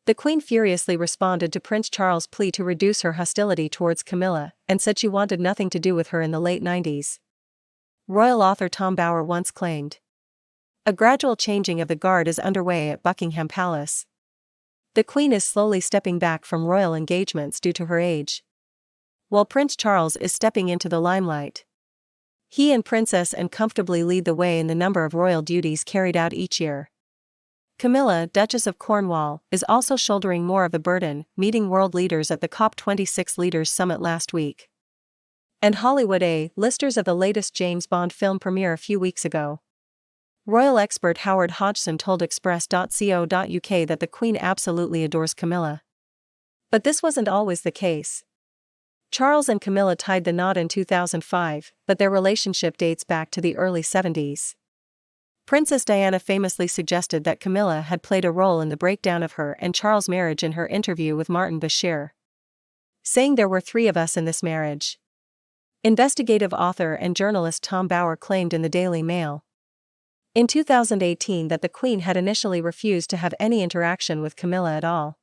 The Queen furiously responded to Prince Charles' plea to reduce her hostility towards Camilla, and said she wanted nothing to do with her in the late 90s. Royal author Tom Bower once claimed, "A gradual changing of the guard is underway at Buckingham Palace. The Queen is slowly stepping back from royal engagements due to her age, while Prince Charles is stepping into the limelight. He and Princess Anne comfortably lead the way in the number of royal duties carried out each year. Camilla, Duchess of Cornwall, is also shouldering more of the burden, meeting world leaders at the COP26 Leaders Summit last week." And Hollywood A-listers of the latest James Bond film premiere a few weeks ago. Royal expert Howard Hodgson told Express.co.uk that the Queen absolutely adores Camilla. But this wasn't always the case. Charles and Camilla tied the knot in 2005, but their relationship dates back to the early 70s. Princess Diana famously suggested that Camilla had played a role in the breakdown of her and Charles' marriage in her interview with Martin Bashir, saying there were 3 of us in this marriage. Investigative author and journalist Tom Bower claimed in the Daily Mail in 2018 that the Queen had initially refused to have any interaction with Camilla at all.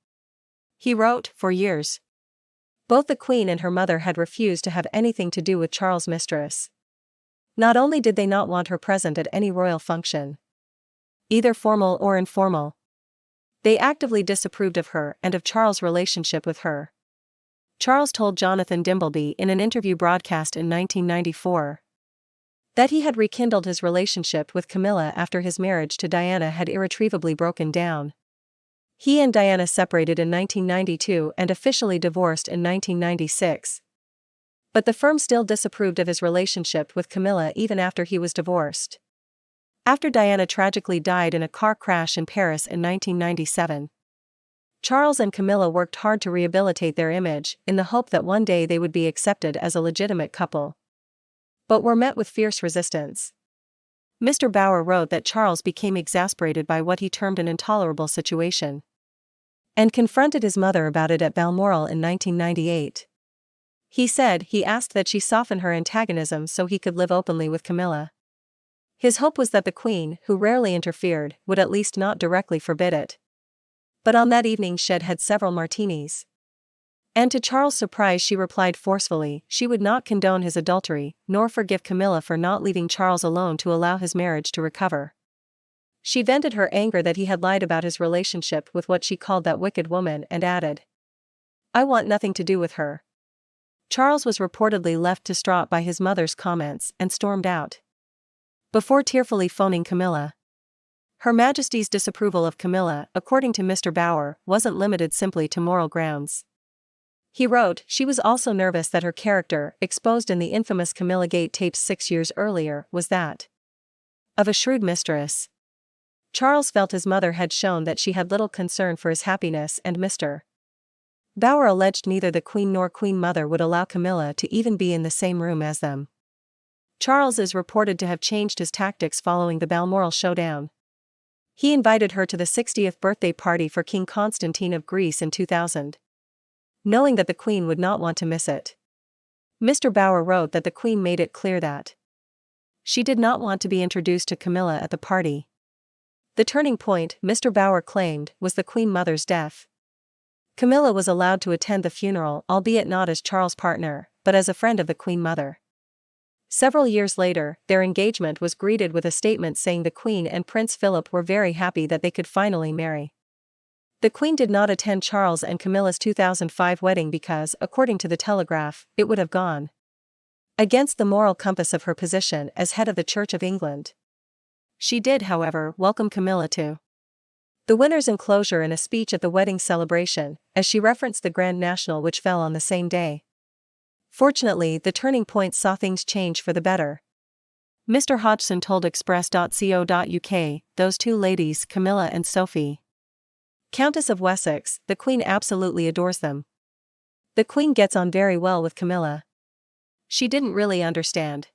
He wrote, "For years, both the Queen and her mother had refused to have anything to do with Charles' mistress. Not only did they not want her present at any royal function, either formal or informal, they actively disapproved of her and of Charles' relationship with her." Charles told Jonathan Dimbleby in an interview broadcast in 1994 that he had rekindled his relationship with Camilla after his marriage to Diana had irretrievably broken down. He and Diana separated in 1992 and officially divorced in 1996. But the firm still disapproved of his relationship with Camilla even after he was divorced. After Diana tragically died in a car crash in Paris in 1997, Charles and Camilla worked hard to rehabilitate their image in the hope that one day they would be accepted as a legitimate couple, but were met with fierce resistance. Mr. Bower wrote that Charles became exasperated by what he termed an intolerable situation and confronted his mother about it at Balmoral in 1998. He said he asked that she soften her antagonism so he could live openly with Camilla. His hope was that the Queen, who rarely interfered, would at least not directly forbid it. But on that evening she'd had several martinis. And to Charles' surprise she replied forcefully she would not condone his adultery, nor forgive Camilla for not leaving Charles alone to allow his marriage to recover. She vented her anger that he had lied about his relationship with what she called that wicked woman and added, "I want nothing to do with her." Charles was reportedly left distraught by his mother's comments and stormed out, before tearfully phoning Camilla. Her Majesty's disapproval of Camilla, according to Mr. Bower, wasn't limited simply to moral grounds. He wrote, she was also nervous that her character, exposed in the infamous Camilla Gate tapes 6 years earlier, was that of a shrewd mistress. Charles felt his mother had shown that she had little concern for his happiness, and Mr. Bower alleged neither the Queen nor Queen Mother would allow Camilla to even be in the same room as them. Charles is reported to have changed his tactics following the Balmoral showdown. He invited her to the 60th birthday party for King Constantine of Greece in 2000, knowing that the Queen would not want to miss it. Mr. Bower wrote that the Queen made it clear that she did not want to be introduced to Camilla at the party. The turning point, Mr. Bower claimed, was the Queen Mother's death. Camilla was allowed to attend the funeral, albeit not as Charles' partner, but as a friend of the Queen Mother. Several years later, their engagement was greeted with a statement saying the Queen and Prince Philip were very happy that they could finally marry. The Queen did not attend Charles and Camilla's 2005 wedding because, according to the Telegraph, it would have gone against the moral compass of her position as head of the Church of England. She did, however, welcome Camilla to the winner's enclosure in a speech at the wedding celebration, as she referenced the Grand National which fell on the same day. Fortunately, the turning point saw things change for the better. Mr. Hodgson told Express.co.uk, those 2 ladies, Camilla and Sophie, Countess of Wessex, the Queen absolutely adores them. The Queen gets on very well with Camilla. She didn't really understand,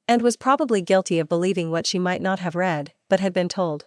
and was probably guilty of believing what she might not have read, but had been told.